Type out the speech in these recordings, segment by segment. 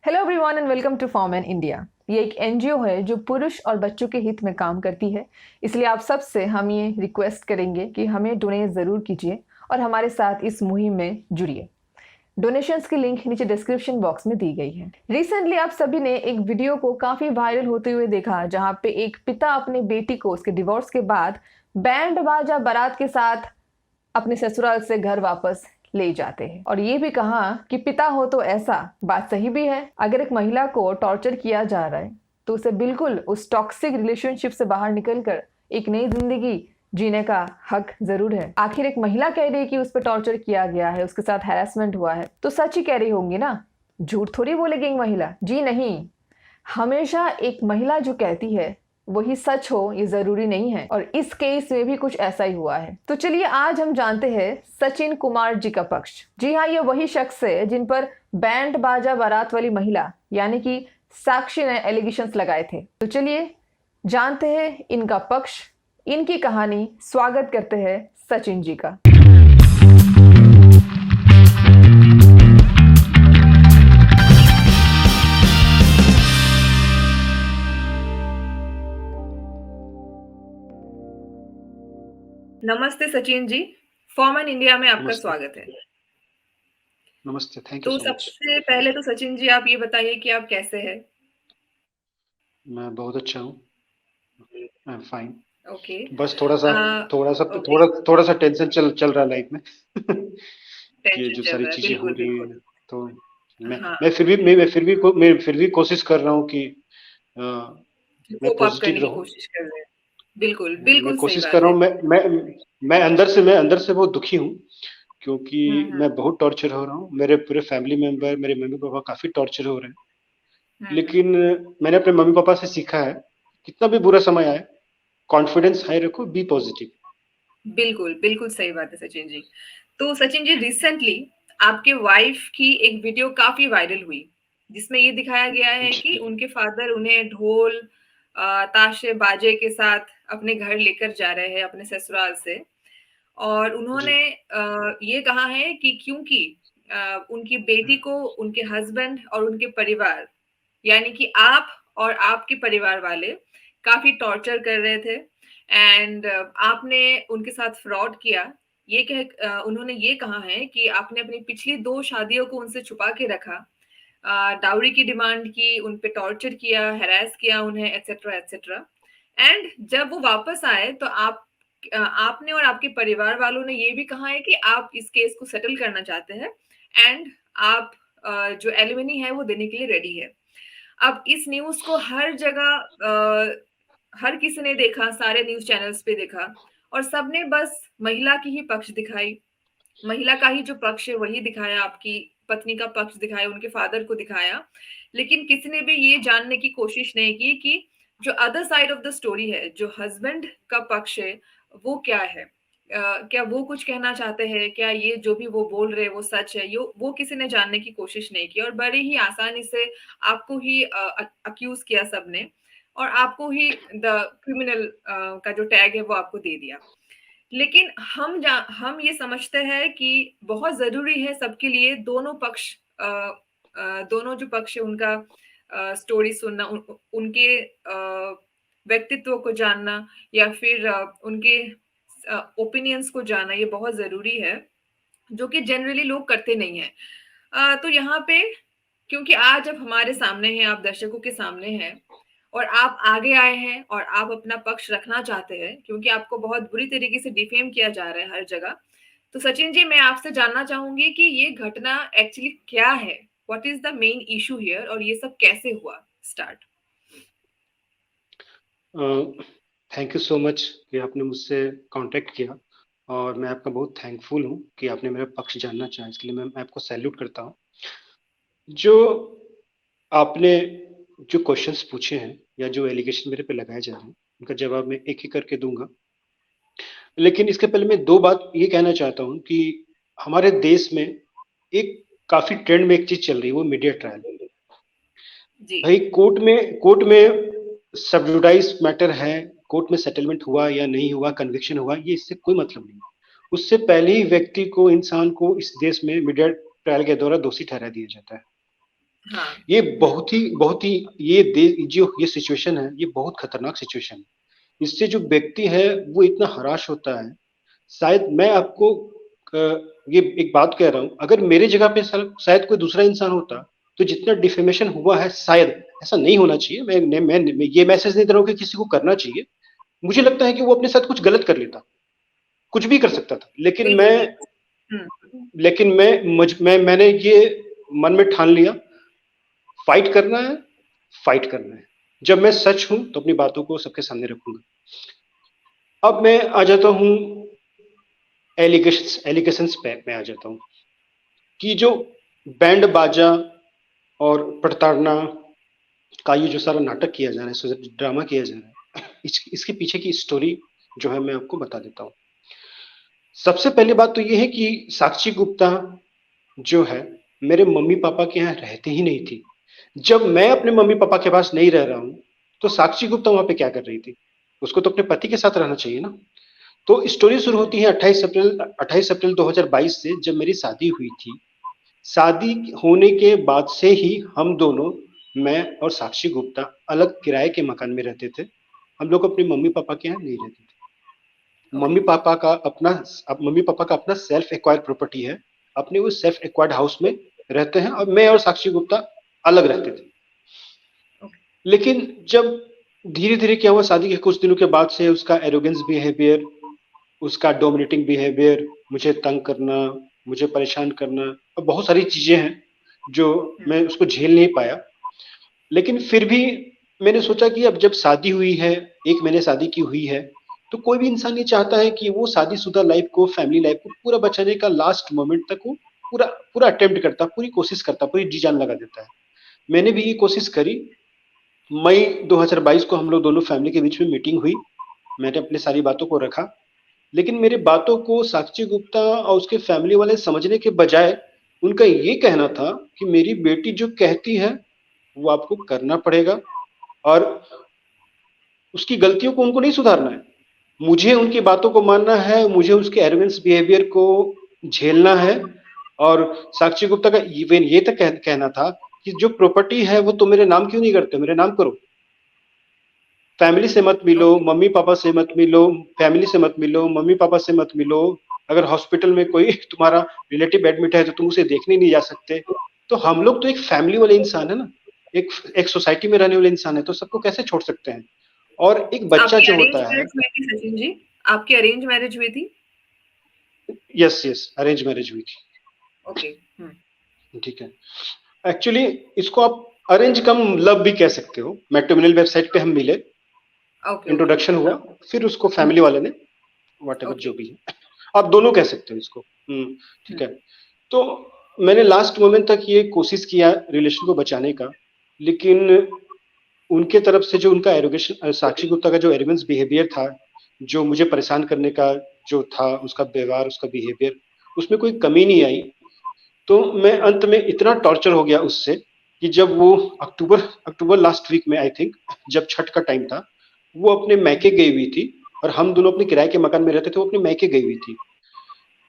Hello everyone and welcome to form an India. ये एक NGO है जो पुरुष और बच्चों के हित में काम करती है। इसलिए आप सबसे हम ये रिक्वेस्ट करेंगे कि हमें डोनेट ज़रूर कीजिए और हमारे साथ इस मुहिम में जुड़िए। डोनेशंस की लिंक नीचे डिस्क्रिप्शन बॉक्स में दी गई है। रिसेंटली आप सभी ने एक वीडियो को काफ़ी वायरल होते हुए देखा, जहाँ पे एक पिता अपने बेटी को उसके डिवोर्स के बाद बैंड बाजा बारात के साथ अपने ससुराल से घर वापस ले जाते हैं और ये भी कहा कि पिता हो तो ऐसा। बात सही भी है। अगर एक महिला को टॉर्चर किया जा रहा है तो उसे बिल्कुल उस टॉक्सिक रिलेशनशिप से बाहर निकलकर एक नई जिंदगी जीने का हक जरूर है। आखिर एक महिला कह रही है कि उस पर टॉर्चर किया गया है, उसके साथ हैरेसमेंट हुआ है, तो सच ही कह रही होंगी ना, झूठ थोड़ी बोलेगी एक महिला। जी नहीं, हमेशा एक महिला जो कहती है वही सच हो ये जरूरी नहीं है, और इस केस में भी कुछ ऐसा ही हुआ है। तो चलिए आज हम जानते हैं सचिन कुमार जी का पक्ष। जी हाँ, ये वही शख्स है जिन पर बैंड बाजा बारात वाली महिला यानी कि साक्षी ने एलिगेशंस लगाए थे। तो चलिए जानते हैं इनका पक्ष, इनकी कहानी। स्वागत करते हैं सचिन जी का। नमस्ते Sachin ji, form an India में आपका नमस्ते। स्वागत है। नमस्ते, थैंक यू तो सो मच। सबसे पहले तो सचिन जी आप ये बताइए कि आप कैसे हैं? मैं बहुत अच्छा हूँ, आई एम फाइन। ओके। बस थोड़ा-सा थोड़ा-सा ओके, थोड़ा थोड़ा-सा टेंशन चल रहा है लाइफ में। ये टेंशन जो चल सारी रहा है, चीज़ें हो बिल्कुल, रही बिल्कुल। हैं, तो मैं हाँ, मैं फिर भी मैं फिर भी कोशिश कर रहा हूँ कि अ, मैं कोप अप पॉज़िटिव करने की रहूँ। कोशिश कर रहे हैं। बिल्कुल, मैं बिल्कुल सही कोशिश कर बात रहा है। हूँ, मैं अंदर से बहुत दुखी हूँ, हुँ, क्योंकि हुँ, मैं बहुत टॉर्चर हो रहा हूँ। मेरे पूरे फैमिली मेंबर, मेरे मम्मी-पापा काफ़ी टॉर्चर हो रहे हैं। हुँ, हुँ। लेकिन मैंने अपने मम्मी-पापा से सीखा है, कितना भी बुरा समय आए, कॉन्फिडेंस हाई रखो, बी पॉजिटिव। बिल्कुल, बिल्कुल सही बात है सचिन जी। तो सचिन जी, रिसेंटली आपके वाइफ की एक वीडियो काफ़ी वायरल हुई, जिसमें ये दिखाया गया है कि जी, उनके फादर उन्हें ढोल ताशे बाजे के साथ अपने घर लेकर जा रहे हैं अपने ससुराल से। और जी, उन्होंने ये कहा है कि क्योंकि उनकी बेटी को उनके हस्बैंड और उनके परिवार यानी कि आप और आपके परिवार वाले काफी टॉर्चर कर रहे थे, एंड आपने उनके साथ फ्रॉड किया। उन्होंने ये कहा है कि आपने अपनी पिछली 2 शादियों को उनसे छुपा के रखा, डाउरी की डिमांड की, उन पे टॉर्चर किया, हैरेस किया उन्हें, एटसेट्रा एटसेट्रा। एंड जब वो वापस आए तो आपने और आपके परिवार वालों ने ये भी कहा है कि आप इस केस को सेटल करना चाहते हैं, एंड आप जो एलिमनी है वो देने के लिए रेडी है। अब इस न्यूज़ को हर जगह हर किसी ने देखा, सारे न्यूज़ चैनल्स पे देखा, और सबने बस महिला की ही पक्ष दिखाई। महिला का ही जो पक्ष है वही दिखाया, आपकी पत्नी का पक्ष दिखाया, उनके फादर को दिखाया। लेकिन किसी ने भी ये जानने की कोशिश नहीं की कि जो other side of the story है, जो हस्बैंड का पक्ष है, वो क्या है? क्या वो कुछ कहना चाहते हैं? क्या ये जो भी वो बोल रहे हैं वो सच है? यो वो किसी ने जानने की कोशिश नहीं की, और बड़े ही आसानी से आपको ही अक्यूज़ किया सबने, और आपको ही द क्रिमिनल का जो टैग है वो आपको दे दिया। लेकिन हम ये समझते हैं कि बहुत ज़रूरी है सबके लिए दोनों पक्ष, दोनों जो पक्ष है उनका स्टोरी सुनना, उनके व्यक्तित्व को जानना, या फिर उनके ओपिनियंस को जानना, ये बहुत ज़रूरी है, जो कि जनरली लोग करते नहीं हैं। तो यहाँ पे क्योंकि आज अब हमारे सामने हैं, आप दर्शकों के सामने हैं, और आप आगे आए हैं और आप अपना पक्ष रखना चाहते हैं, क्योंकि आपको बहुत बुरी तरीके से डिफेम किया जा रहा है हर जगह। तो सचिन जी, मैं आपसे जानना चाहूँगी कि ये घटना एक्चुअली क्या है? What is the main issue here, और ये सब कैसे हुआ start? Thank you so much कि आपने मुझसे कांटेक्ट किया, और मैं आपका बहुत थैंकफुल हूँ कि आपने मेरा पक्ष जानना चाहा। इसके लिए मैं आपको सैल्यूट करता हूँ। जो आपने जो क्वेश्चंस पूछे हैं या जो एलिगेशन मेरे पे लगाए जा रहे हैं, उनका जवाब मैं एक-एक करके दूँगा। लेकिन इसके पहले मैं 2 बात ये कहना चाहता हूँ कि हमारे देश में एक काफ़ी ट्रेंड में एक चीज़ चल रही है, वो मीडिया ट्रायल। जी। भाई कोर्ट में सब जुडाइस मैटर है, कोर्ट में सेटलमेंट हुआ या नहीं हुआ, कन्विक्शन हुआ, ये इससे कोई मतलब नहीं। उससे पहले ही व्यक्ति को, इंसान को इस देश में मीडिया ट्रायल के द्वारा दोषी ठहरा दिया जाता है। हाँ। ये बहुत ही जो ये सिचुएशन है, ये बहुत खतरनाक सिचुएशन है। इससे जो व्यक्ति है वो इतना हराश होता है। शायद मैं आपको ये एक बात कह रहा हूँ, अगर मेरी जगह पे शायद कोई दूसरा इंसान होता तो जितना डिफेमेशन हुआ है, शायद ऐसा नहीं होना चाहिए। मैं ये मैसेज नहीं दे रहा हूँ कि किसी को करना चाहिए। मुझे लगता है कि वो अपने साथ कुछ गलत कर लेता, कुछ भी कर सकता था। बिल्कुल, बिल्कुल। मैंने ये मन में ठान लिया, फाइट करना है, फाइट करना है। जब मैं सच हूं तो अपनी बातों को सबके सामने रखूंगा। अब मैं आ जाता हूं एलिगेशंस पे मैं आ जाता हूं कि जो बैंड बाजा और प्रताड़ना का ये जो सारा नाटक किया जा रहा है, ड्रामा किया जा रहा है, इसके पीछे की स्टोरी जो है मैं आपको बता देता हूं। सबसे पहली बात तो ये है कि साक्षी गुप्ता जो है मेरे मम्मी पापा के यहाँ रहती ही नहीं थी। जब मैं अपने मम्मी पापा के पास नहीं रह रहा हूं तो साक्षी गुप्ता वहां पे क्या कर रही थी? उसको तो अपने पति के साथ रहना चाहिए ना। तो स्टोरी शुरू होती है 28 अप्रैल 2022 से, जब मेरी शादी हुई थी। शादी होने के बाद से ही हम दोनों, मैं और साक्षी गुप्ता, अलग किराए के मकान में रहते थे। हम लोग अपने मम्मी पापा के यहाँ नहीं रहते थे। ओके। मम्मी पापा का अपना सेल्फ एक्वायर्ड प्रॉपर्टी है। अपने उस सेल्फ एक्वायर्ड हाउस में रहते हैं और मैं और साक्षी गुप्ता अलग रहते थे। ओके। लेकिन जब धीरे धीरे क्या हुआ, शादी के कुछ दिनों के बाद से उसका एरोगेंस बिहेवियर, उसका डोमिनेटिंग बिहेवियर, मुझे तंग करना, मुझे परेशान करना, और बहुत सारी चीजें हैं जो मैं उसको झेल नहीं पाया। लेकिन फिर भी मैंने सोचा कि अब जब शादी हुई है, 1 महीने शादी की हुई है, तो कोई भी इंसान ये चाहता है कि वो शादीशुदा लाइफ को, फैमिली लाइफ को पूरा बचाने का लास्ट मोमेंट तक वो पूरा पूरा अटेम्प्ट करता, पूरी कोशिश करता, पूरी जी जान लगा देता है। मैंने भी ये कोशिश करी। मई 2022 को हम लोग दोनों फैमिली के बीच में मीटिंग हुई। मैंने अपनी सारी बातों को रखा, लेकिन मेरी बातों को साक्षी गुप्ता और उसके फैमिली वाले समझने के बजाय उनका ये कहना था कि मेरी बेटी जो कहती है वो आपको करना पड़ेगा, और उसकी गलतियों को उनको नहीं सुधारना है। मुझे उनकी बातों को मानना है, मुझे उसके एरोगेंस बिहेवियर को झेलना है। और साक्षी गुप्ता का इवन ये तक कहना था कि जो प्रॉपर्टी है वो तुम मेरे नाम क्यों नहीं करते, मेरे नाम करो। फैमिली से मत मिलो, ओके। मम्मी पापा से मत मिलो, फैमिली से मत मिलो, मम्मी पापा से मत मिलो। अगर हॉस्पिटल में कोई तुम्हारा रिलेटिव एडमिट है तो तुम उसे देखने नहीं जा सकते। तो हम लोग तो एक फैमिली वाले इंसान है ना, एक एक सोसाइटी में रहने वाले इंसान है, तो सबको कैसे छोड़ सकते हैं? और एक बच्चा आपकी जो अरेंज होता है। मैरिज हुई थी सचिन जी? आपकी अरेंज मैरिज हुई थी? यस यस, अरेंज मैरिज हुई थी। ओके। ठीक है। एक्चुअली इसको आप अरेंज कम लव भी कह सकते हो। मैट्रिमोनियल वेबसाइट पे हम मिले, ओके, ओके। इंट्रोडक्शन हुआ, फिर उसको हुँ, फैमिली वाले ने वॉट एवर ओके। जो भी है, आप दोनों कह सकते हो इसको। हुँ, ठीक है। तो मैंने लास्ट मोमेंट तक ये कोशिश किया रिलेशन को बचाने का, लेकिन उनके तरफ से जो उनका एरोगेशन, साक्षी गुप्ता का जो एरोगेंस बिहेवियर था, जो मुझे परेशान करने का जो था, उसका व्यवहार, उसका बिहेवियर, उसमें कोई कमी नहीं आई। तो मैं अंत में इतना टॉर्चर हो गया उससे कि जब वो अक्टूबर अक्टूबर लास्ट वीक में, आई थिंक, जब छठ का टाइम था, वो अपने मैके गई हुई थी और हम दोनों अपने किराए के मकान में रहते थे। वो अपने मैके गई हुई थी।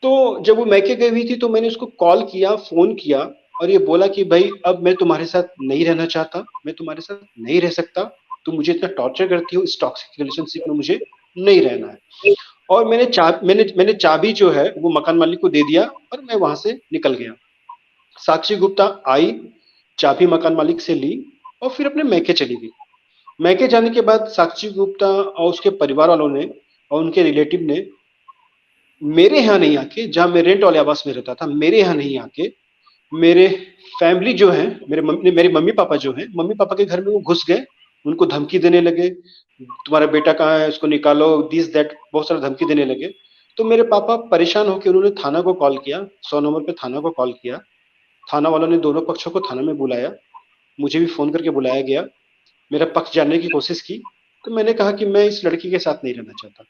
तो जब वो मैके गई हुई थी तो मैंने उसको कॉल किया, फोन किया, और ये बोला कि भाई अब मैं तुम्हारे साथ नहीं रहना चाहता, मैं तुम्हारे साथ नहीं रह सकता। तुम मुझे इतना टॉर्चर करती हो, इस टॉक्सिक रिलेशनशिप में मुझे नहीं रहना है। और मैंने चाबी जो है वो मकान मालिक को दे दिया और मैं वहां से निकल गया। साक्षी गुप्ता आई, चाबी मकान मालिक से ली और फिर अपने मैके चली गई। मैके जाने के बाद साक्षी गुप्ता और उसके परिवार वालों ने और उनके रिलेटिव ने मेरे यहाँ नहीं आके, जहां मैं रेंट वाले आवास में रहता था, मेरे यहाँ नहीं आके, मेरे फैमिली जो है, मेरे मम्मी पापा जो है, मम्मी पापा के घर में वो घुस गए। उनको धमकी देने लगे, तुम्हारा बेटा कहाँ है, उसको निकालो, दिस दैट, बहुत सारा धमकी देने लगे। तो मेरे पापा परेशान होकर उन्होंने थाना को कॉल किया, 100 नंबर पे थाना को कॉल किया। थाना वालों ने दोनों पक्षों को थाना में बुलाया, मुझे भी फोन करके बुलाया गया, मेरा पक्ष जानने की कोशिश की। तो मैंने कहा कि मैं इस लड़की के साथ नहीं रहना चाहता।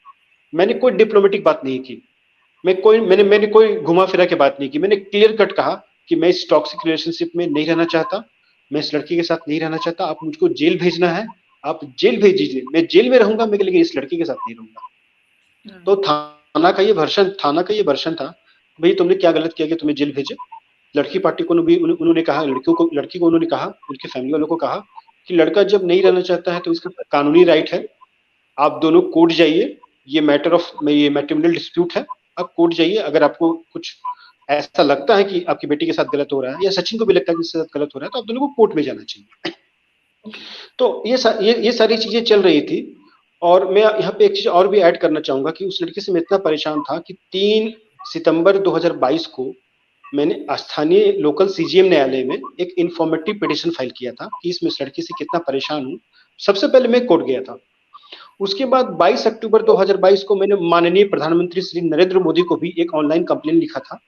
मैंने कोई डिप्लोमेटिक बात नहीं की, मैंने कोई घुमा फिरा के बात नहीं की। मैंने क्लियर कट कहा कि मैं इस टॉक्सिक रिलेशनशिप में नहीं रहना चाहता, मैं इस लड़की के साथ नहीं रहना चाहता। आप मुझको जेल भेजना है, आप जेल भेज दीजिए, मैं जेल में रहूंगा, मैं लेकिन इस लड़की के साथ नहीं रहूंगा। हुँ, तो थाना का ये वर्षन था, भाई तुमने क्या गलत किया कि तुम्हें जेल भेजे? लड़की पार्टी को भी उन्होंने कहा, लड़की को उन्होंने कहा, उनकी फैमिली वालों को कहा कि लड़का जब नहीं रहना चाहता है तो इसका कानूनी राइट है, आप दोनों कोर्ट जाइए, ये मैट्रिमोनियल डिस्प्यूट है, आप कोर्ट जाइए, अगर आपको कुछ ऐसा लगता है कि आपकी बेटी के साथ गलत हो रहा है या सचिन को भी लगता है कि इसके साथ गलत हो रहा है तो आप दोनों को कोर्ट में जाना चाहिए। तो ये सारी चीजें चल रही थी। और मैं यहाँ पे एक चीज और भी ऐड करना चाहूंगा कि उस लड़की से मैं इतना परेशान था कि 3 सितंबर 2022 को मैंने स्थानीय लोकल सीजीएम न्यायालय में एक इन्फॉर्मेटिव पिटिशन फाइल किया था कि इस लड़की से कितना परेशान हूँ। सबसे पहले मैं कोर्ट गया था। उसके बाद 22 अक्टूबर 2022 को मैंने माननीय प्रधानमंत्री श्री नरेंद्र मोदी को भी एक ऑनलाइन कंप्लेन लिखा था,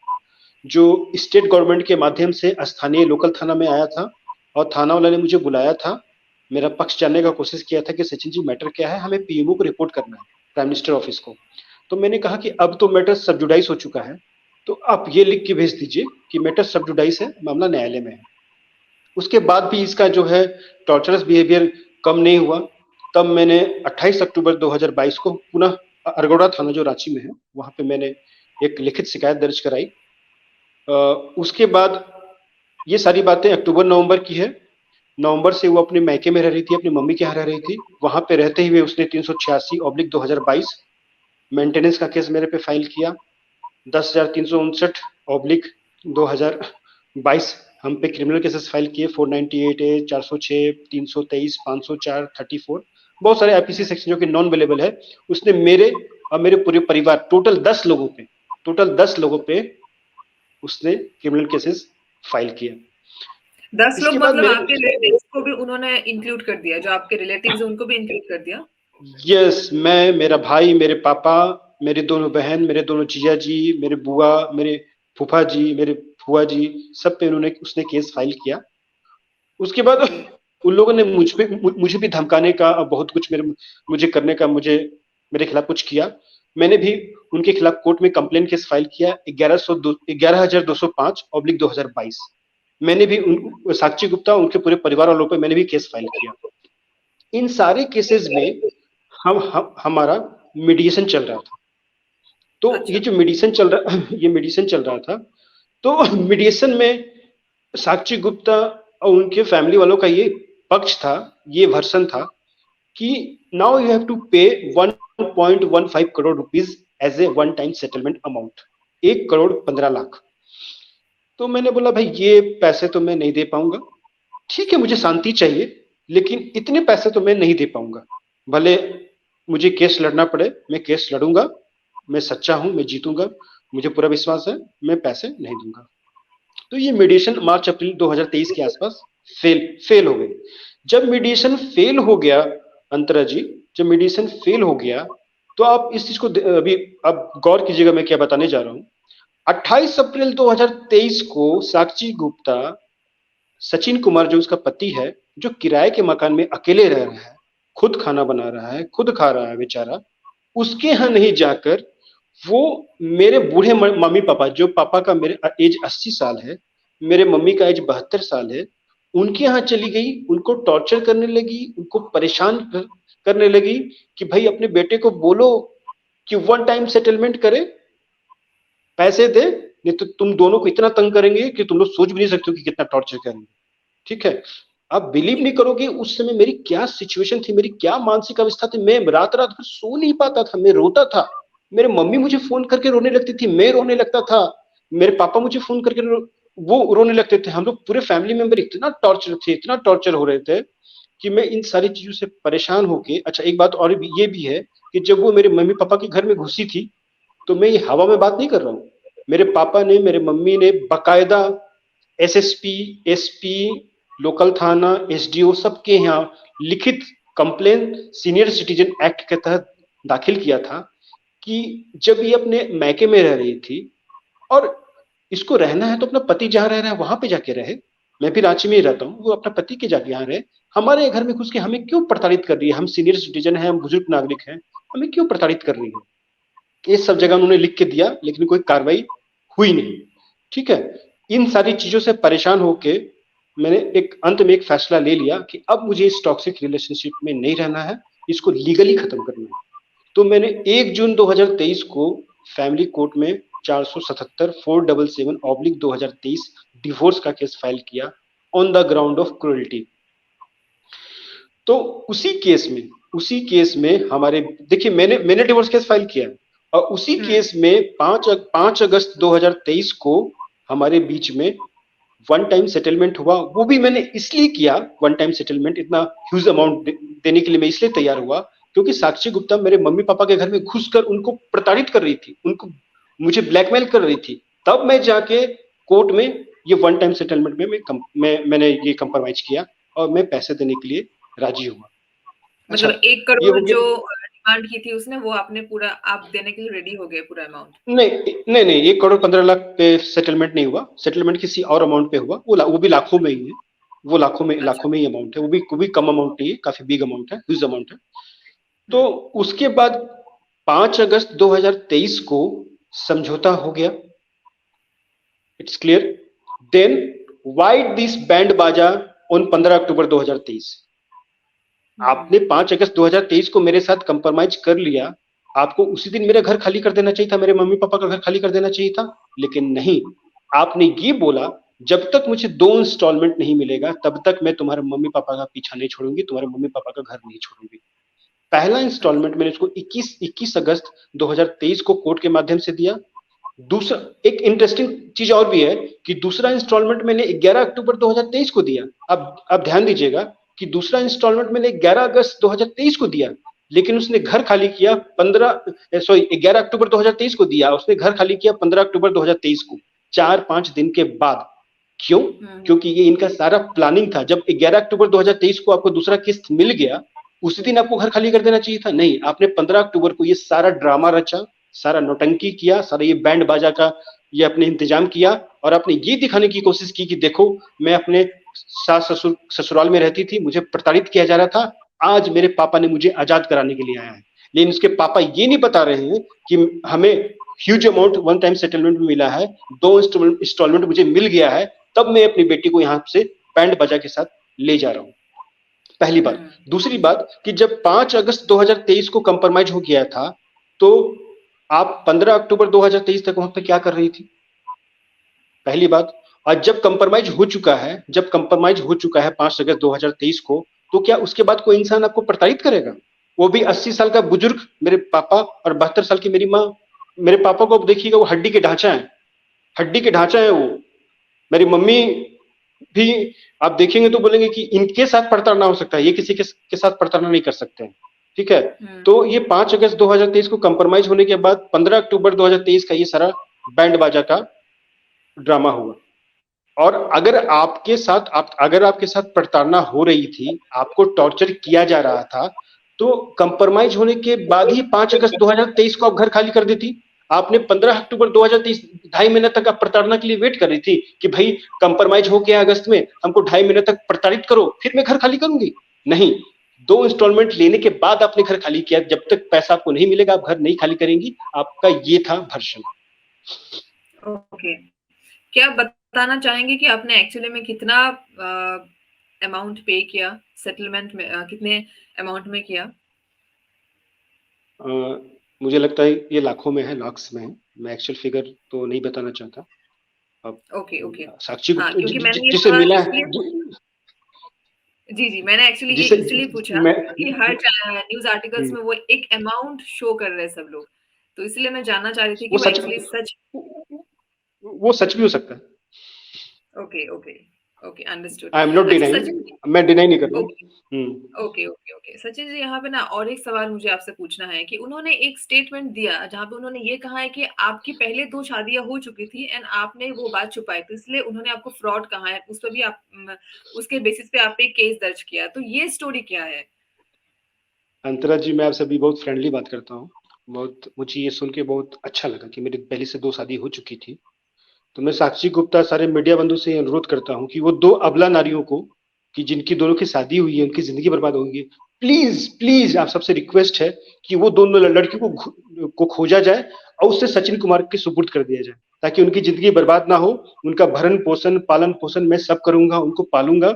जो स्टेट गवर्नमेंट के माध्यम से स्थानीय लोकल थाना में आया था और थाना वाला ने मुझे बुलाया था, मेरा पक्ष जानने का कोशिश किया था कि सचिन जी मैटर क्या है, हमें पीएमओ को रिपोर्ट करना है, प्राइम मिनिस्टर ऑफिस को। तो मैंने कहा कि अब तो मैटर सब जुडाइस हो चुका है, तो आप ये लिख के भेज दीजिए कि मैटर सब जुडाइस है, मामला न्यायालय में है। उसके बाद भी इसका जो है टॉर्चरस बिहेवियर कम नहीं हुआ। तब मैंने 28 अक्टूबर 2022 को पुनः अरगोड़ा थाना जो रांची में है वहां पे मैंने एक लिखित शिकायत दर्ज कराई। उसके बाद ये सारी बातें अक्टूबर नवंबर की है। नवंबर से वो अपने मायके में रह रही थी, अपनी मम्मी के यहाँ रह रही थी। वहां पे रहते हुए उसने 386/2022 मेंटेनेंस का केस मेरे पे फाइल किया। 10,359/2022 हम पे क्रिमिनल केसेस फाइल किए, 498A, 406, 323, 504, 34, बहुत सारे आईपीसी सेक्शन जो कि नॉन अवेलेबल है। उसने मेरे और मेरे पूरे परिवार टोटल 10 लोगों पे उसने क्रिमिनल केसेस फाइल किया। 10 लोग इसके बाद मतलब मेरे आपके रिलेटिव्स को भी उन्होंने इंक्लूड कर दिया, जो आपके रिलेटिव्स उनको भी इंक्लूड कर दिया? यस, मैं, मेरा भाई, मेरे पापा, मेरे दोनों बहन, मेरे दोनों जीजा जी, मेरे बुआ, मेरे फूफा जी, मेरे फुआ जी, सब पे उसने केस फाइल किया। उसके बाद उन लोगों ने मुझे भी धमकाने का और बहुत कुछ मुझे करने का, मेरे खिलाफ कुछ किया। मैंने भी उनके खिलाफ कोर्ट में कंप्लेन केस फाइल किया 11,205/2022। मैंने भी साक्षी गुप्ता उनके पूरे परिवार वालों पे मैंने भी केस फाइल किया। इन सारे केसेस में हमारा मीडिएशन चल रहा था। तो अच्छा। ये मीडिएशन चल रहा था, तो मीडिएशन में साक्षी गुप्ता और उनके फैमिली वालों का ये पक्ष था, ये वर्सन था कि now you have to pay 1.15 crore rupees as a one time settlement amount, 1,15,00,000। तो मैंने बोला भाई ये पैसे तो मैं नहीं दे पाऊंगा, ठीक है मुझे शांति चाहिए लेकिन इतने पैसे तो मैं नहीं दे पाऊंगा। भले मुझे केस लड़ना पड़े, मैं केस लड़ूंगा, मैं सच्चा हूं, मैं जीतूंगा, मुझे पूरा विश्वास है, मैं पैसे नहीं दूंगा। तो ये मीडिएशन मार्च अप्रैल 2023 के आसपास फेल हो गई। जब मीडिएशन फेल हो गया अंतरा जी, जब मीडिएशन फेल हो गया तो आप इस चीज को अभी अब गौर कीजिएगा मैं क्या बताने जा रहा हूं। 28 अप्रैल 2023 को साक्षी गुप्ता, सचिन कुमार जो उसका पति है, जो किराए के मकान में अकेले रह रहा है, खुद खाना बना रहा है, खुद खा रहा है बेचारा, उसके यहाँ नहीं जाकर वो मेरे बूढ़े मम्मी पापा, जो पापा का मेरे एज 80 साल है, मेरे मम्मी का एज 72 साल है, उनके यहाँ चली गई, उनको टॉर्चर करने लगी, उनको परेशान करने लगी कि भाई अपने बेटे को बोलो कि वन टाइम सेटलमेंट करे, पैसे दे, नहीं तो तुम दोनों को इतना तंग करेंगे कि तुम लोग सोच भी नहीं सकते हो कि कितना टॉर्चर करेंगे। ठीक है, आप बिलीव नहीं करोगे उस समय मेरी क्या सिचुएशन थी, मेरी क्या मानसिक अवस्था थी। मैं रात रात भर सो नहीं पाता था, मैं रोता था, मेरे मम्मी मुझे फोन करके रोने लगती थी, मैं रोने लगता था, मेरे पापा मुझे फोन करके वो रोने लगते थे। हम लोग पूरे फैमिली मेंबर इतना टॉर्चर हो रहे थे कि मैं इन सारी चीजों से परेशान होके, अच्छा एक बात और भी ये भी है कि जब वो मेरे मम्मी पापा के घर में घुसी थी, तो मैं ये हवा में बात नहीं कर रहा हूँ, मेरे पापा ने, मेरे मम्मी ने बाकायदा एसएसपी, एसपी, लोकल थाना, एसडीओ सबके यहाँ लिखित कंप्लेन सीनियर सिटीजन एक्ट के तहत दाखिल किया था कि जब ये अपने मैके में रह रही थी और इसको रहना है तो अपना पति जहाँ रह रहा है वहां पे जाके रहे, मैं भी रांची में ही रहता हूँ, वो अपना पति के जाके यहाँ रहे, हमारे घर में घुस के हमें क्यों प्रताड़ित कर रही है, हम सीनियर सिटीजन हैं, हम बुजुर्ग नागरिक हैं, हमें क्यों प्रताड़ित कर रही है। ये सब जगह उन्होंने लिख के दिया लेकिन कोई कार्रवाई हुई नहीं। ठीक है, इन सारी चीजों से परेशान होके मैंने एक अंत में एक फैसला ले लिया कि अब मुझे इस टॉक्सिक रिलेशनशिप में नहीं रहना है, इसको लीगली खत्म करना है। तो मैंने 1 जून 2023 को फैमिली कोर्ट में 477/477/2023 डिवोर्स का केस फाइल किया on the ground of cruelty. तो उसी केस में हमारे, देखिए मैंने डिवोर्स केस फाइल किया और उसी केस में 5 अगस्त 2023 को हमारे बीच में वन टाइम सेटलमेंट हुआ। वो भी मैंने इसलिए किया, वन टाइम सेटलमेंट इतना ह्यूज अमाउंट देने के लिए मैं इसलिए तैयार हुआ क्योंकि साक्षी गुप्ता मेरे मम्मी पापा के घर में घुसकर उनको प्रताड़ित कर रही थी, उनको मुझे ब्लैकमेल कर रही थी। तब मैं जाके कोर्ट में ये वन टाइम सेटलमेंट में मैंने ये कंप्रोमाइज किया और मैं पैसे देने के लिए राजी हुआ। मतलब 1 करोड़ जो डिमांड की थी उसने, वो आपने पूरा आप देने के लिए रेडी हो गए पूरा अमाउंट? नहीं 1 करोड़ 15 लाख पे सेटलमेंट नहीं हुआ, सेटलमेंट किसी और अमाउंट पे हुआ, वो भी लाखों में ही है, वो लाखों में ही अमाउंट है, वो भी कम अमाउंट नहीं है, काफी बिग अमाउंट है, ह्यूज अमाउंट है। तो उसके बाद 5 अगस्त 2023 को समझौता हो गया, it's clear. Then why this band बाजा ऑन 15 अक्टूबर 2023? आपने 5 अगस्त 2023 को मेरे साथ कंप्रोमाइज कर लिया, आपको उसी दिन मेरा घर खाली कर देना चाहिए था, मेरे मम्मी पापा का घर खाली कर देना चाहिए था, लेकिन नहीं, आपने ये बोला जब तक मुझे 2 इंस्टॉलमेंट नहीं मिलेगा तब तक मैं तुम्हारे मम्मी पापा का पीछा नहीं छोड़ूंगी, तुम्हारे मम्मी पापा का घर नहीं छोड़ूंगी। पहला इंस्टॉलमेंट मैंने उसको 21 अगस्त 2023 को कोर्ट के माध्यम से दिया। दूसरा, एक इंटरेस्टिंग चीज और भी है कि दूसरा इंस्टॉलमेंट मैंने 11 अक्टूबर 2023 को दिया। अब ध्यान दीजिएगा कि दूसरा इंस्टॉलमेंट मैंने 11 अगस्त 2023 को दिया, लेकिन उसने घर खाली किया 11 अक्टूबर 2023 को दिया, उसने घर खाली किया 15 अक्टूबर 2023 को, 4-5 दिन के बाद। क्यों? क्योंकि ये इनका सारा प्लानिंग था। जब 11 अक्टूबर 2023 को आपको दूसरा किस्त मिल गया, उसी दिन आपको घर खाली कर देना चाहिए था। नहीं, आपने 15 अक्टूबर को ये सारा ड्रामा रचा, सारा नौटंकी किया, सारा ये बैंड बाजा का ये अपने इंतजाम किया और आपने ये दिखाने की कोशिश की कि देखो मैं अपने सास ससुर ससुराल में रहती थी, मुझे प्रताड़ित किया जा रहा था, आज मेरे पापा ने मुझे आजाद कराने के लिए आया है। लेकिन उसके पापा ये नहीं बता रहे हैं कि हमें huge amount one time settlement में मिला है, 2 इंस्टॉलमेंट मुझे मिल गया है, तब मैं अपनी बेटी को यहाँ से बैंड बाजा के साथ ले जा रहा हूँ। पहली बात। दूसरी बात कि जब 5 अगस्त 2023 को कंप्रोमाइज हो गया था, तो आप 15 अक्टूबर 2023 तक वहां पे क्या कर रही थी? पहली बात। और जब कंप्रोमाइज हो चुका है, 5 अगस्त 2023 को, तो क्या उसके बाद कोई इंसान आपको प्रताड़ित करेगा? वो भी 80 साल का बुजुर्ग मेरे पापा और 72 साल की मेरी माँ। मेरे पापा को आप देखिएगा, वो हड्डी के ढांचा है वो। मेरी मम्मी भी आप देखेंगे तो बोलेंगे कि इनके साथ प्रताड़ना हो सकता है, ये किसी के साथ प्रताड़ना नहीं कर सकते हैं, ठीक है। तो ये 5 अगस्त 2023 को कंप्रोमाइज होने के बाद 15 अक्टूबर 2023 का ये सारा बैंड बाजा का ड्रामा हुआ। और अगर आपके साथ प्रताड़ना हो रही थी, आपको टॉर्चर किया जा रहा था, तो कंप्रोमाइज होने के बाद ही 5 अगस्त 2023 को आप घर खाली कर देती। आपने 15 अक्टूबर 2023 2.5 महीने तक आप प्रताड़ना के लिए वेट कर रही थी कि भाई कंप्रोमाइज हो गया अगस्त में, हमको 2.5 महीने तक प्रताड़ित करो, फिर मैं घर खाली करूंगी। नहीं, 2 इंस्टॉलमेंट लेने के बाद आपने घर खाली किया। जब तक पैसा आपको नहीं मिलेगा आप घर नहीं खाली करेंगी। आपका ये था वर्षन। ओके, क्या बताना चाहेंगे कि आपने एक्चुअली में कितना अमाउंट पे किया सेटलमेंट में, कितने अमाउंट में किया? मुझे लगता है ये लाखों में है, लाख्स में है। मैं एक्चुअल फिगर तो नहीं बताना चाहता। अब ओके साक्षी हाँ, क्योंकि मैंने जिसे मिला है जी मैंने एक्चुअली ये इसलिए पूछा कि हर न्यूज आर्टिकल्स में वो एक अमाउंट शो कर रहे हैं सब लोग, तो इसलिए मैं जानना चाह रही थी कि वो एक्चुअली सच भी हो सकता है। Okay understood. I am not denying, मैं डिनाई नहीं कर रहा हूँ। ओके सचिन जी, यहाँ पे ना और एक सवाल मुझे आपसे पूछना है कि उन्होंने एक स्टेटमेंट दिया जहाँ पे उन्होंने ये कहा है कि आपकी पहले 2 शादियां हो चुकी थी एंड आपने वो बात छुपाई, तो इसलिए उन्होंने आपको फ्रॉड कहा है, उस पर भी आप उसके बेसिस पे आप पे केस दर्ज किया, तो ये स्टोरी क्या है? अंतरा जी, मैं आपसे अभी बहुत फ्रेंडली बात करता हूँ। मुझे ये सुन के बहुत अच्छा लगा कि मेरी पहले से 2 शादी हो चुकी थी। तो मैं साक्षी गुप्ता सारे मीडिया बंधु से अनुरोध करता हूं कि वो 2 अबला नारियों को, कि जिनकी दोनों की शादी हुई है, उनकी जिंदगी बर्बाद होगी, प्लीज आप सबसे रिक्वेस्ट है कि वो दोनों लड़कियों को खोजा जाए और उससे सचिन कुमार के सुपुर्द कर दिया जाए, ताकि उनकी जिंदगी बर्बाद ना हो। उनका भरण पोषण पालन पोषण मैं सब करूंगा, उनको पालूंगा।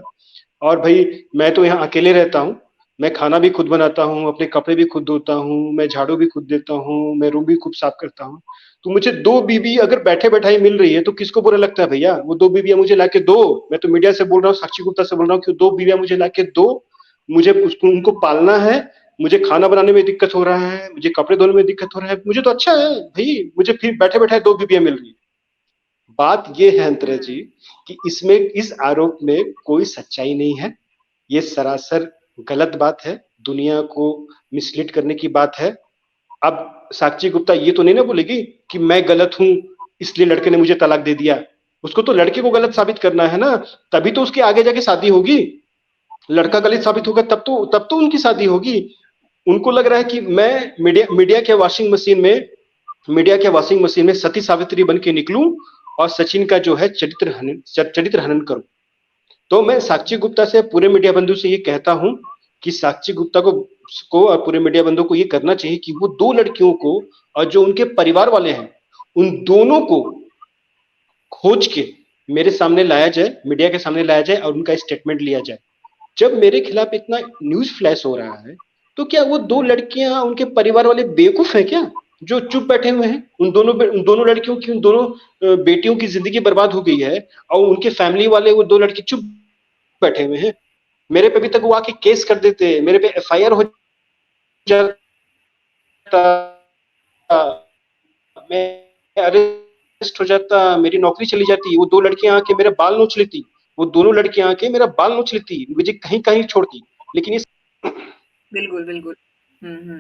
और भाई मैं तो यहाँ अकेले रहता हूँ, मैं खाना भी खुद बनाता हूँ, अपने कपड़े भी खुद धोता हूँ, मैं झाड़ू भी खुद देता हूँ, मैं रूम भी खुद साफ करता हूँ। तो मुझे 2 बीवी अगर बैठे-बैठाए मिल रही है तो किसको बुरा लगता है भैया? वो 2 बीवियाँ मुझे लाके दो। मैं तो मीडिया से बोल रहा हूँ, साक्षी गुप्ता से बोल रहा हूँ कि 2 बीवियाँ मुझे लाके दो। मुझे उसको उनको पालना है, मुझे खाना बनाने में दिक्कत हो रहा है, मुझे कपड़े धोने में दिक्कत हो रहा है, मुझे तो अच्छा है भई, मुझे फिर बैठे-बैठाए 2 बीवियाँ मिल रही हैं। बात ये है अंतरा जी हुँ, कि इसमें इस आरोप में कोई सच्चाई नहीं है। ये सरासर गलत बात है, दुनिया को मिसलीड करने की बात है। अब साक्षी गुप्ता ये तो नहीं ना बोलेगी कि मैं गलत हूँ, इसलिए लड़के ने मुझे तलाक दे दिया। उसको तो लड़के को गलत साबित करना है ना, तभी तो उसके आगे जाके शादी होगी। लड़का गलत साबित हुँ, होगा तब तो उनकी शादी होगी। उनको लग रहा है कि मैं मीडिया के वॉशिंग मशीन में सती सावित्री बन के निकलूं और सचिन का जो है चरित्र हनन करूं। तो मैं साक्षी गुप्ता से पूरे मीडिया बंधु से ये कहता हूं कि साक्षी गुप्ता को और पूरे मीडिया बंधु को ये करना चाहिए कि वो 2 लड़कियों को और जो उनके परिवार वाले हैं, उन दोनों को खोज के मेरे सामने लाया जाए, मीडिया के सामने लाया जाए और उनका स्टेटमेंट लिया जाए। जब मेरे खिलाफ इतना न्यूज़ फ्लैश हो रहा है, तो क्या वो 2 हुँ, लड़कियां उनके परिवार वाले बेवकूफ हैं क्या? जो चुप बैठे हुए हैं? उन दोनों लड़कियों की, उन दोनों बेटियों की ज़िंदगी बर्बाद हो गई है और उनके फैमिली वाले वो 2 लड़के चुप बैठे हुए हैं। मेरे पे भी तक वो आके केस कर देते, मेरे पे एफआईआर हो जाता, मैं अरेस्ट हो जाता, मेरी नौकरी चली जाती, वो 2 लड़कियां आके मेरे बाल नोच लेती, वो दोनों लड़कियां आके मेरा बाल नोच लेती, मुझे कहीं कहीं छोड़ती। लेकिन ये बिल्कुल, बिल्कुल। हुँ, हुँ।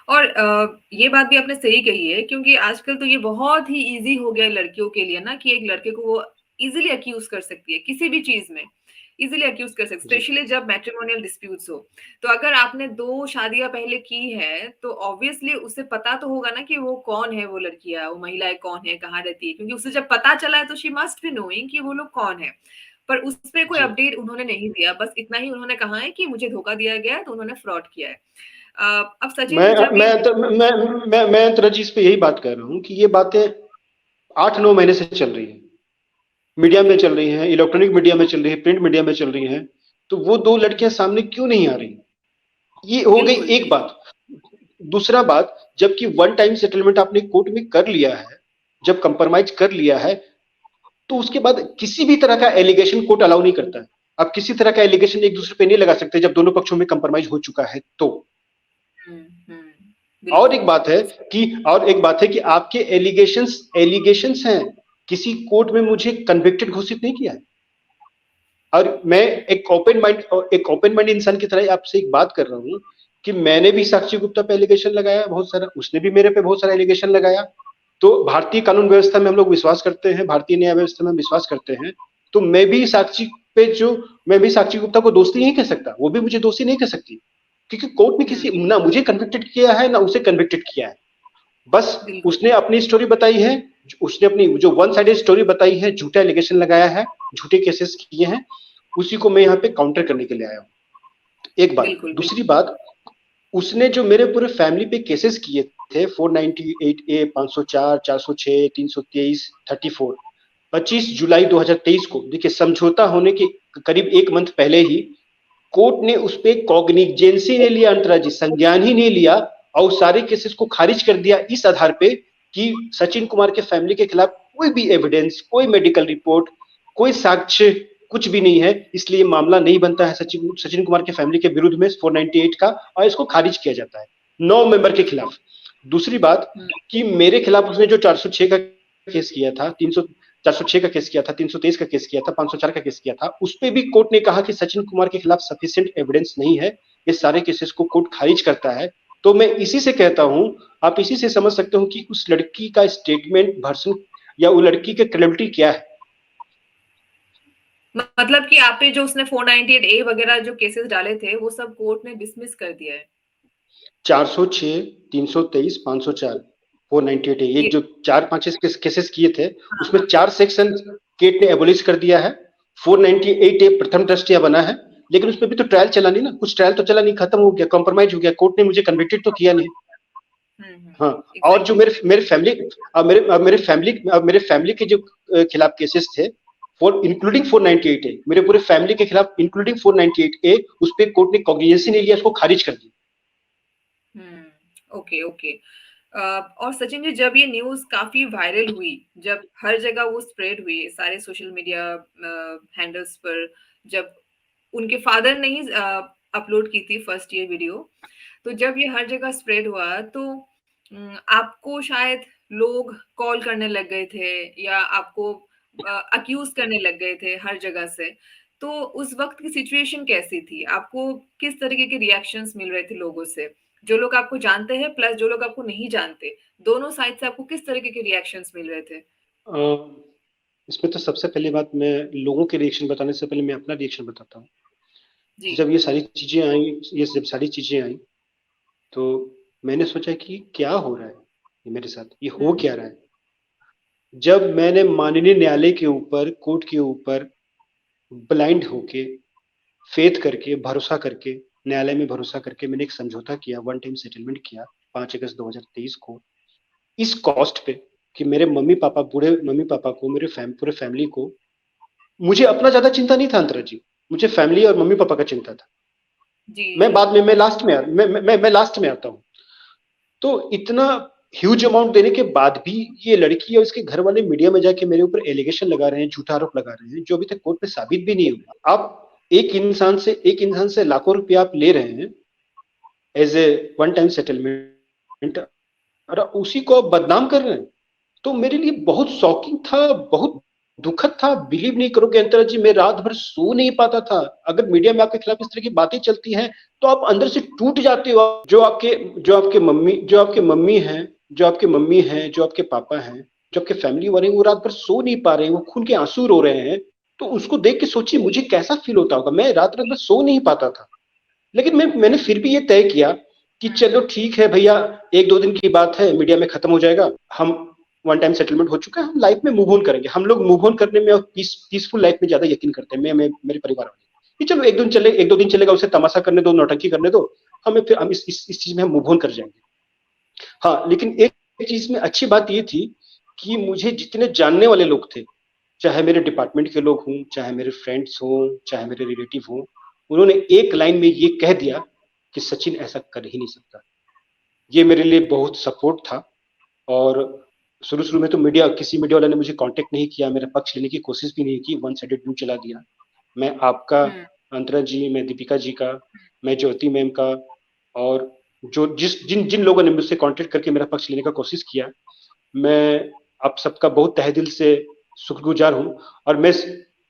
और ये बात भी आपने सही कही है क्योंकि आजकल तो ये बहुत ही ईज़ी हो गया है लड़कियों के लिए ना कि एक लड़के को वो ईज़िली अक्यूज़ कर सकती है, किसी भी चीज़ में, ईज़िली अक्यूज़ कर सकती है, जी, स्पेशली जब मैट्रिमोनियल डिस्प्यूट्स हो। तो अगर आपने 2 शादियाँ पहले की हैं, तो ऑब्वियसली उसे पता तो होगा ना कि वो कौन है वो लड़कियाँ, वो महिलाएँ कौन है, कहाँ रहती है, क्योंकि उसे जब पता चला है तो शी मस्ट बी नोइंग कि वो लोग कौन है। पर उसमें कोई जी। अपडेट उन्होंने नहीं दिया, बस इतना ही उन्होंने कहा है कि मुझे धोखा दिया गया है, तो उन्होंने फ्रॉड किया है। अब सचिन मैं जी जब ये मैं तो मैं अंतरा जी इस पे यही बात कर रहा हूँ कि ये बातें 8-9 महीने से चल रही है। मीडिया में ओके, चल रही हैं, इलेक्ट्रॉनिक मीडिया में चल रही है, प्रिंट मीडिया में चल रही हैं। तो वो 2 लड़कियां सामने क्यों नहीं आ रही? ये हो गई बिल्कुल, एक बिल्कुल। बात। दूसरा बात, जबकि वन टाइम सेटलमेंट आपने कोर्ट में कर लिया है, जब कंप्रोमाइज कर लिया है, तो उसके बाद किसी भी तरह का एलिगेशन कोर्ट अलाउ नहीं करता है। आप किसी तरह का एलिगेशन एक दूसरे पे नहीं लगा सकते जब दोनों पक्षों में कंप्रोमाइज हो चुका है तो। हुँ, हुँ। और बिल्कुल। एक बात है कि आपके एलिगेशंस हैं, किसी कोर्ट में मुझे कन्विक्टेड घोषित नहीं किया है। और मैं एक ओपन माइंड इंसान की तरह आपसे एक बात कर रहा हूँ कि मैंने भी साक्षी गुप्ता पे एलिगेशन लगाया बहुत सारा, उसने भी मेरे पे बहुत सारा एलिगेशन लगाया। तो भारतीय कानून व्यवस्था में हम लोग विश्वास करते हैं, भारतीय न्याय व्यवस्था में विश्वास करते हैं। तो मैं भी साक्षी गुप्ता को दोषी नहीं कह सकता, वो भी मुझे दोषी नहीं कह सकती, क्योंकि कोर्ट ने हुँ, किसी ना मुझे कन्विक्टेड किया है ना उसे कन्विक्टेड किया है। बस बिल्कुल। उसने अपनी स्टोरी बताई है, उसने अपनी जो वन साइडेड स्टोरी बताई है, झूठा एलिगेशन लगाया है, झूठे केसेस किए हैं, उसी को मैं यहाँ पे काउंटर करने के लिए आया हूँ। एक बात। बिल्कुल, दूसरी बिल्कुल। बात, उसने जो मेरे पूरे फैमिली पे केसेस किए थे, 498 ए, 504, 406, 323, 34, 25 जुलाई 2023 को, देखिए समझौता होने के करीब एक मंथ पहले ही कोर्ट ने उस पे कॉग्निजेंसी नहीं लिया, अंतरा जी संज्ञान ही नहीं लिया, और सारे केसेस को खारिज कर दिया इस आधार पे कि सचिन कुमार के फैमिली के खिलाफ कोई भी एविडेंस, कोई मेडिकल रिपोर्ट, कोई साक्ष्य कुछ भी नहीं है, इसलिए मामला नहीं बनता है सचिन कुमार के फैमिली के विरुद्ध में 498 का, और इसको खारिज किया जाता है 9 मेंबर के खिलाफ। दूसरी बात हुँ, कि मेरे खिलाफ उसने जो 406 का केस किया था, 406 का केस किया था, 323 का केस किया था, 504 का केस किया था, उस पे भी कोर्ट ने कहा कि सचिन कुमार के खिलाफ सफिशिएंट एविडेंस नहीं है, ये सारे केसेस को कोर्ट खारिज करता है। तो मैं इसी से कहता हूं, आप इसी से समझ सकते हो कि उस लड़की का स्टेटमेंट वर्सन या वो लड़की के क्रेडिबिलिटी क्या है। मतलब कि आप पे जो उसने 498 ए वगैरह जो केसेस डाले थे, वो सब कोर्ट ने डिसमिस कर दिया है। 406, 323, 504, 498 ये ये जो 4-5 केसेस किए थे, हाँ, उसमें हाँ। 4 सेक्शन केट ने एबोलिश कर दिया है। 498 ए प्रथम दृष्टया बना है, लेकिन उसमें भी तो ट्रायल चला नहीं ना, कुछ ट्रायल तो चला नहीं, खत्म हो गया, कॉम्प्रोमाइज हो गया, कोर्ट ने मुझे कन्विक्टेड तो किया नहीं। हुँ, हुँ। हाँ। और जो एग्ज़ैक्टली। मेरे फैमिली के जो खिलाफ केसेस थे फॉर इंक्लूडिंग 498 ए, मेरे पूरे फैमिली के खिलाफ इंक्लूडिंग 498 ए, उस पर कोर्ट ने कॉग्निजेंस नहीं लिया, उसको खारिज कर दिया। Okay okay. और सचिन जी, जब ये न्यूज काफी वायरल हुई, जब हर जगह वो स्प्रेड हुई सारे सोशल मीडिया हैंडल्स पर, जब उनके फादर ने ही अपलोड की थी फर्स्ट ये वीडियो, तो जब ये हर जगह स्प्रेड हुआ तो आपको शायद लोग कॉल करने लग गए थे या आपको अक्यूज करने लग गए थे हर जगह से। तो उस वक्त की सिचुएशन कैसी थी? आपको किस तरीके के रिएक्शंस मिल रहे थे लोगों से? जो लोग आपको जानते हैं प्लस जो लोग आपको नहीं जानते, दोनों साइड से आपको किस तरीके के रिएक्शंस मिल रहे थे? इसमें तो सबसे पहली बात, मैं लोगों के रिएक्शन बताने से पहले मैं अपना रिएक्शन बताता हूँ। जी। जब ये सारी चीजें आई, ये जब सारी चीजें आई, तो मैंने सोचा कि क्या हो रहा है ये मेरे साथ, ये हो हम्म क्या रहा है। जब मैंने माननीय न्यायालय के ऊपर, कोर्ट के ऊपर ब्लाइंड होके, फेथ करके, भरोसा करके, न्यायालय में भरोसा करके मैंने एक समझौता किया, वन टाइम सेटलमेंट किया 5 अगस्त 2023 को, इस कॉस्ट पे कि मेरे मम्मी पापा, बूढ़े मम्मी पापा को, मेरे पूरे फैमिली को, मुझे अपना ज्यादा चिंता नहीं था अंतरा जी, मुझे फैमिली और मम्मी पापा का चिंता था। जी मैं जी। बाद में, मैं लास्ट में आता हूँ। तो इतना ह्यूज अमाउंट देने के बाद भी ये लड़की और इसके घर वाले मीडिया में जाके मेरे ऊपर एलिगेशन लगा रहे हैं, झूठा आरोप लगा रहे हैं, जो अभी तक कोर्ट में साबित भी नहीं हुआ। आप एक इंसान से लाखों रुपया आप ले रहे हैं as a one time settlement, और उसी को आप बदनाम कर रहे हैं। तो मेरे लिए बहुत शॉकिंग था, बहुत दुखद था। बिलीव नहीं करोगे अंतरा जी, मैं रात भर सो नहीं पाता था। अगर मीडिया में आपके खिलाफ इस तरह की बातें चलती हैं तो आप अंदर से टूट जाते हो। जो आपके मम्मी हैं, जो आपके पापा हैं, जो आपके फैमिली वाले हैं, वो रात भर सो नहीं पा रहे हैं, वो खून के आंसू रो रहे हैं। तो उसको देख के सोचिए मुझे कैसा फील होता होगा। मैं रात रात भर सो नहीं पाता था, लेकिन मैंने फिर भी ये तय किया कि चलो ठीक है भैया, 1-2 दिन की बात है, मीडिया में खत्म हो जाएगा, हम वन टाइम सेटलमेंट हो चुका है, हम लाइफ में मूव ऑन करेंगे। हम लोग मूव ऑन करने में और पीसफुल लाइफ में ज्यादा यकीन करते हैं, मैं मेरे परिवार वाले, कि चलो 1 दिन चलेगा, उसे तमाशा करने दो, नौटंकी करने दो, हमें फिर हम इस चीज में हम मूव ऑन कर जाएंगे। हाँ, लेकिन एक चीज में अच्छी बात ये थी कि मुझे जितने जानने वाले लोग थे, चाहे मेरे डिपार्टमेंट के लोग हों, चाहे मेरे फ्रेंड्स हों, चाहे मेरे रिलेटिव हों, उन्होंने एक लाइन में ये कह दिया कि सचिन ऐसा कर ही नहीं सकता। ये मेरे लिए बहुत सपोर्ट था। और शुरू-शुरू में तो किसी मीडिया वाले ने मुझे कांटेक्ट नहीं किया, मेरा पक्ष लेने की कोशिश भी नहीं की, वन साइडेड न्यूज़ चला दिया। मैं आपका, हम्म अंतरा जी, मैं दीपिका जी का, मैं ज्योति मैम का, और जो जिस जिन जिन लोगों ने मुझसे कांटेक्ट करके मेरा पक्ष लेने का कोशिश किया, मैं आप सबका बहुत तहे दिल से शुक्रगुजार हूँ। और मैं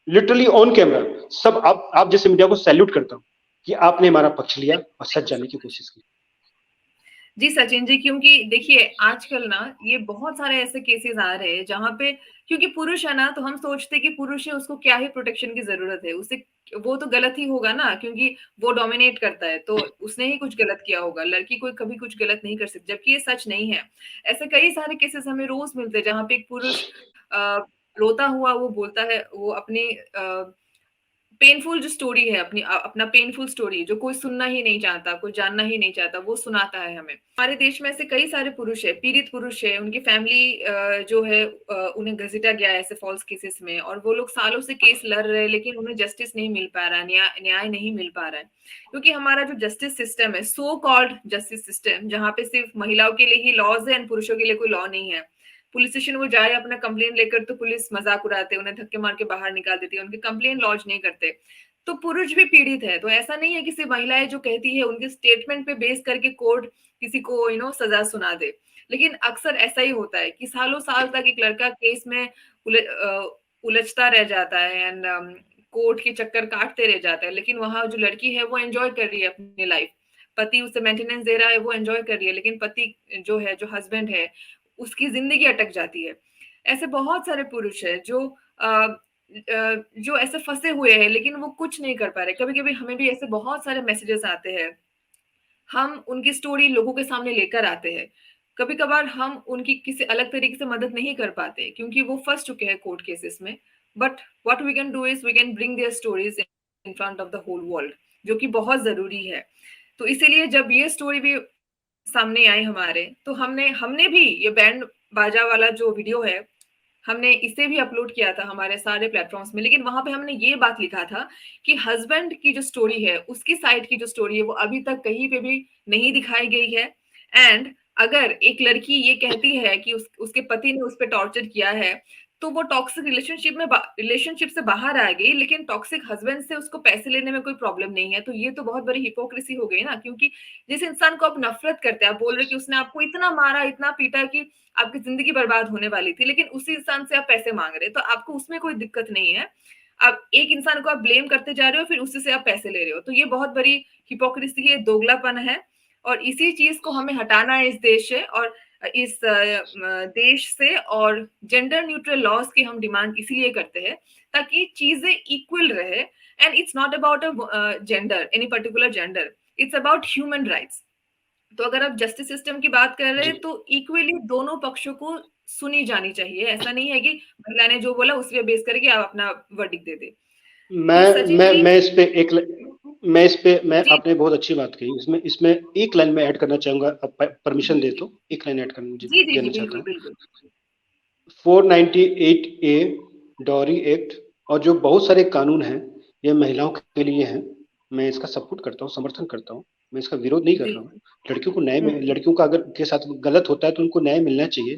लिटरली ऑन कैमरा सब आप जैसे मीडिया को सैल्यूट करता हूँ कि आपने हमारा पक्ष लिया और सच जानने की कोशिश की। जी सचिन जी, क्योंकि देखिए आजकल ना ये बहुत सारे ऐसे केसेस आ रहे हैं जहां पे, क्योंकि पुरुष है ना, तो हम सोचते हैं कि पुरुष है, उसको क्या ही प्रोटेक्शन की जरूरत है, उसे वो तो गलत ही होगा ना, क्योंकि वो डोमिनेट करता है तो उसने ही कुछ गलत किया होगा, लड़की कोई कभी कुछ गलत नहीं कर सकती, जबकि ये सच नहीं है। ऐसे कई सारे केसेस हमें रोज मिलते हैं जहां पे एक पुरुष अ, रोता हुआ वो बोलता है, वो अपनी पेनफुल जो स्टोरी है, अपना पेनफुल स्टोरी जो कोई सुनना ही नहीं चाहता, कोई जानना ही नहीं चाहता, वो सुनाता है हमें। हमारे देश में ऐसे कई सारे पुरुष है, पीड़ित पुरुष है, उनकी फैमिली जो है उन्हें घसीटा गया है ऐसे फॉल्स केसेस में, और वो लोग सालों से केस लड़ रहे हैं लेकिन उन्हें जस्टिस नहीं मिल पा रहा है, न्याय नहीं मिल पा रहा है। क्योंकि हमारा जो जस्टिस सिस्टम है, सो कॉल्ड जस्टिस सिस्टम, जहाँ पे सिर्फ महिलाओं के लिए ही लॉज है एंड पुरुषों के लिए कोई लॉ नहीं है। पुलिस स्टेशन वो जाए अपना कंप्लेन लेकर तो पुलिस मजाक उड़ाते, उन्हें धक्के मार के बाहर निकाल देती है, उनके कंप्लेन लॉन्च नहीं करते। तो पुरुष भी पीड़ित है, तो ऐसा नहीं है कि सिर्फ महिलाएं जो कहती है उनके स्टेटमेंट पे बेस करके कोर्ट किसी को सजा सुना दे। लेकिन अक्सर ऐसा ही होता है कि सालों साल तक एक लड़का केस में उलझता रह जाता है एंड कोर्ट के चक्कर काटते रह जाता है, लेकिन वहां जो लड़की है वो एंजॉय कर रही है अपनी लाइफ, पति उसे मेंटेनेंस दे रहा है, वो एंजॉय कर रही है, लेकिन पति जो है, जो हस्बैंड है, उसकी जिंदगी अटक जाती है। ऐसे बहुत सारे पुरुष है जो ऐसे फंसे हुए हैं लेकिन वो कुछ नहीं कर पा रहे। कभी कभी हमें भी ऐसे बहुत सारे मैसेजेस आते हैं, हम उनकी स्टोरी लोगों के सामने लेकर आते हैं, कभी कभार हम उनकी किसी अलग तरीके से मदद नहीं कर पाते क्योंकि वो फंस चुके हैं कोर्ट केसेस में। But what we can do is we can bring their stories in front of the whole world, जो कि बहुत जरूरी है। तो इसीलिए जब ये स्टोरी भी सामने आई हमारे, तो हमने हमने भी ये बैंड बाजा वाला जो वीडियो है हमने इसे भी अपलोड किया था हमारे सारे प्लेटफॉर्म्स में, लेकिन वहां पे हमने ये बात लिखा था कि हस्बैंड की जो स्टोरी है, उसकी साइड की जो स्टोरी है, वो अभी तक कहीं पे भी नहीं दिखाई गई है। एंड अगर एक लड़की ये कहती है कि उसके पति ने उस पर टॉर्चर किया है, तो वो टॉक्सिक रिलेशनशिप से बाहर आ गई, लेकिन टॉक्सिक हस्बैंड से उसको पैसे लेने में कोई प्रॉब्लम नहीं है। तो ये तो बहुत बड़ी हिपोक्रेसी हो गई ना, क्योंकि जिस इंसान को आप नफरत करते हैं, आप बोल रहे कि उसने आपको इतना मारा, इतना पीटा कि आपकी जिंदगी बर्बाद होने वाली थी, लेकिन उसी इंसान से आप पैसे मांग रहे, तो आपको उसमें कोई दिक्कत नहीं है। आप एक इंसान को आप ब्लेम करते जा रहे हो, फिर उसी से आप पैसे ले रहे हो, तो ये बहुत बड़ी हिपोक्रेसी है, दोगलापन है। और इसी चीज को हमें हटाना है इस देश से, और इस देश से। और जेंडर न्यूट्रल लॉज की हम डिमांड इसीलिए करते हैं ताकि चीजें इक्वल रहे। And it's not about a gender, any particular gender, it's about human rights. तो अगर आप जस्टिस सिस्टम की बात कर रहे जी। हैं, तो इक्वली दोनों पक्षों को सुनी जानी चाहिए। ऐसा नहीं है कि महिला ने जो बोला उस पे बेस करके आप अपना वर्डिक्ट दे दे। तो सचिन जी, मैं इस पे मैं जी आपने बहुत अच्छी बात कही। इसमें इसमें एक लाइन मैं ऐड करना चाहूंगा, आप परमिशन जी दे जी तो एक लाइन ऐड करना मुझे जी जी जी देना चाहता बिल्कुल हूँ। बिल्कुल। 498 ए डॉरी एक्ट और जो बहुत सारे कानून हैं, ये महिलाओं के लिए हैं। मैं इसका सपोर्ट करता हूँ, समर्थन करता हूँ, मैं इसका विरोध नहीं कर रहा हूँ। बिल्कुल। लड़कियों को न्याय हम्म। लड़कियों का अगर के साथ गलत होता है तो उनको न्याय मिलना चाहिए।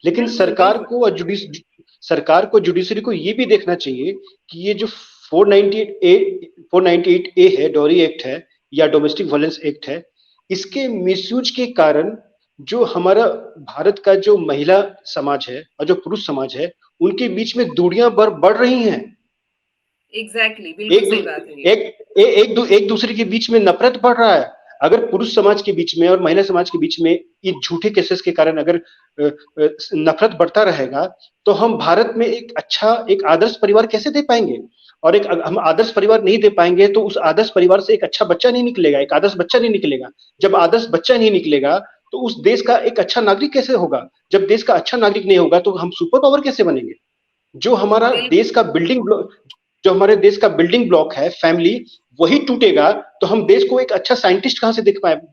लेकिन बिल्कुल बिल्कुल। सरकार को जुडिशरी को ये भी देखना चाहिए कि ये जो 498 ए है, डॉरी एक्ट है या डोमेस्टिक वायलेंस एक्ट है, इसके मिसयूज के कारण जो हमारा भारत का जो महिला समाज है और जो पुरुष समाज है, उनके बीच में दूरियां बढ़ रही हैं। एग्जैक्टली, बिल्कुल एक दू, सही बात है ये। एक दूसरे के बीच में नफरत बढ़ रहा है। अगर पुरुष समाज के बीच में और महिला समाज के बीच में ये झूठे केसेस के कारण अगर नफरत बढ़ता रहेगा, तो हम भारत में एक आदर्श परिवार कैसे दे पाएंगे? और एक हम आदर्श परिवार नहीं दे पाएंगे तो उस आदर्श परिवार से एक अच्छा बच्चा नहीं निकलेगा, एक आदर्श बच्चा नहीं निकलेगा। जब आदर्श बच्चा नहीं निकलेगा तो उस देश का एक अच्छा नागरिक कैसे होगा? जब देश का अच्छा नागरिक नहीं होगा तो हम सुपर पावर कैसे बनेंगे? जो हमारा बिल्कुल देश का बिल्डिंग ब्लॉक जो हमारे देश का बिल्डिंग ब्लॉक है फैमिली, वही टूटेगा तो हम देश को एक अच्छा साइंटिस्ट कहां से दे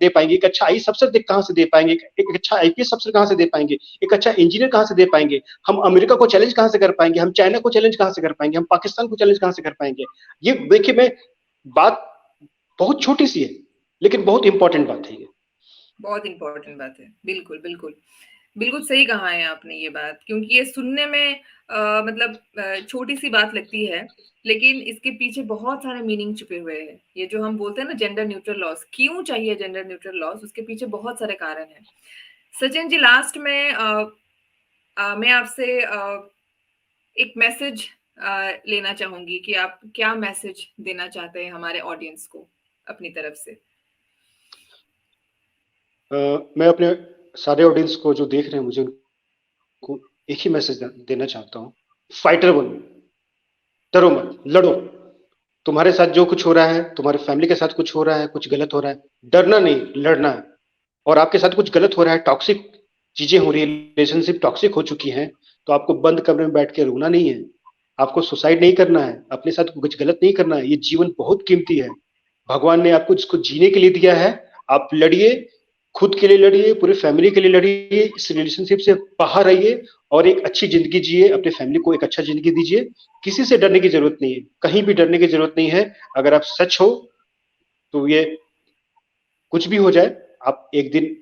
पाएंगे, एक अच्छा आईएएस अफसर कहां से दे पाएंगे, एक अच्छा आईपीएस अफसर कहां से दे पाएंगे, एक अच्छा इंजीनियर कहां से दे पाएंगे? हम अमेरिका को चैलेंज कहां से कर पाएंगे, हम चाइना को चैलेंज कहां से कर पाएंगे, हम पाकिस्तान को चैलेंज कहां से कर पाएंगे? ये देखिए, मैं बात बहुत छोटी सी है लेकिन बहुत इंपॉर्टेंट बात है ये। बहुत इंपॉर्टेंट बात है, बिल्कुल बिल्कुल। बिल्कुल सही कहा है आपने ये बात, क्योंकि ये सुनने में मतलब छोटी सी बात लगती है, लेकिन इसके पीछे बहुत सारे मीनिंग छुपे हुए हैं। ये जो हम बोलते हैं ना जेंडर न्यूट्रल लॉस, क्यों चाहिए जेंडर न्यूट्रल लॉस, उसके पीछे बहुत सारे कारण हैं। सचिन जी, लास्ट में मैं आपसे एक मैसेज लेना चाहूंगी कि आप क्या मैसेज देना चाहते हैं हमारे ऑडियंस को अपनी तरफ से। मैं अपने सारे ऑडियंस को जो देख रहे हैं, मुझे उनको एक ही मैसेज देना चाहता हूँ। फाइटर बनो, डरो मत, लड़ो। तुम्हारे साथ जो कुछ हो रहा है, तुम्हारे फैमिली के साथ कुछ हो रहा है, कुछ गलत हो रहा है, डरना नहीं, लड़ना है। और आपके साथ कुछ गलत हो रहा है, टॉक्सिक चीजें हो रही है, रिलेशनशिप टॉक्सिक हो चुकी हैं, तो आपको बंद कमरे में बैठ के रोना नहीं है, आपको सुसाइड नहीं करना है, अपने साथ कुछ गलत नहीं करना है। ये जीवन बहुत कीमती है, भगवान ने आपको जिसको जीने के लिए दिया है। आप लड़िए, खुद के लिए लड़िए, पूरे फैमिली के लिए लड़िए, इस रिलेशनशिप से बाहर आइए और एक अच्छी जिंदगी जिए, अपने फैमिली को एक अच्छा जिंदगी दीजिए। किसी से डरने की जरूरत नहीं है, कहीं भी डरने की जरूरत नहीं है। अगर आप सच हो तो ये कुछ भी हो जाए, आप एक दिन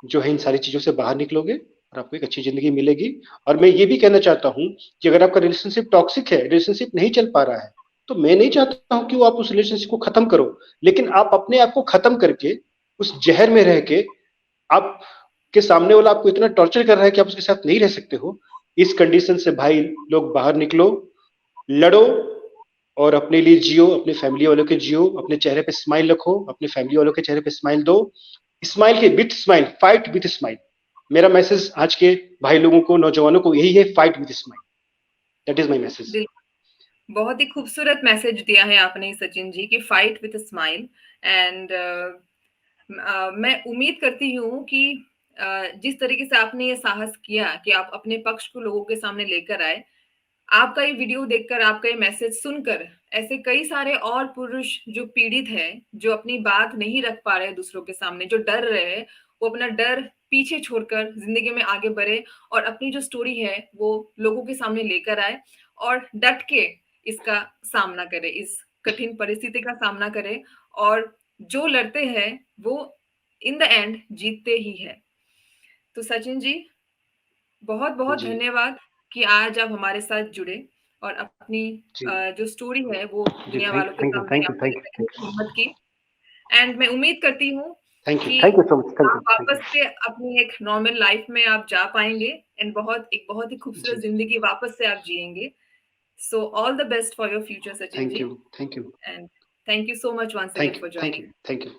जो है इन सारी चीजों से बाहर निकलोगे और आपको एक अच्छी जिंदगी मिलेगी। और मैं ये भी कहना चाहता हूँ कि अगर आपका रिलेशनशिप टॉक्सिक है, रिलेशनशिप नहीं चल पा रहा है, तो मैं नहीं चाहता हूँ कि वो आप उस रिलेशनशिप को खत्म करो, लेकिन आप अपने आप को खत्म करके उस जहर में रह के, आप के सामने वाला आपको इतना टॉर्चर कर रहा है कि आप उसके साथ नहीं रह सकते हो, इस कंडीशन से भाई लोग बाहर निकलो, लड़ो और अपने लिए जियो, अपने फैमिली वालों के जियो, अपने चेहरे पे स्माइल रखो, अपने फैमिली वालों के चेहरे पे स्माइल दो। स्माइल के with smile, fight with smile. मेरा मैसेज आज के भाई लोगों को, नौजवानों को यही है, fight with smile. That is my message. बहुत ही खूबसूरत मैसेज दिया है आपने सचिन जी की फाइट विद स्माइल। एंड मैं उम्मीद करती हूँ कि जिस तरीके से आपने ये साहस किया कि आप अपने पक्ष को लोगों के सामने लेकर आए, आपका ये वीडियो देखकर, आपका ये मैसेज सुनकर ऐसे कई सारे और पुरुष जो पीड़ित हैं, जो अपनी बात नहीं रख पा रहे दूसरों के सामने, जो डर रहे हैं, वो अपना डर पीछे छोड़कर जिंदगी में आगे बढ़े और अपनी जो स्टोरी है वो लोगों के सामने लेकर आए और डट के इसका सामना करे, इस कठिन परिस्थिति का सामना करे और जो लड़ते हैं वो इन द एंड जीतते ही है। तो सचिन जी, बहुत बहुत जी धन्यवाद कि आज आप हमारे साथ जुड़े और अपनी जी जो स्टोरी है वो जी दुनिया थैंक वालों यू के थैंक यू सामने थैंक यू आपने थैंक लेकर यू आने की हिम्मत की। एंड मैं उम्मीद करती हूँ कि थैंक यू सो मच आप थैंक वापस यू से अपनी एक नॉर्मल लाइफ में आप जा पाएंगे एंड बहुत ही खूबसूरत जी जिंदगी वापस से आप जिएंगे। So all the best for your future Sachin ji, thank you and thank you so much once again for thank joining. You thank you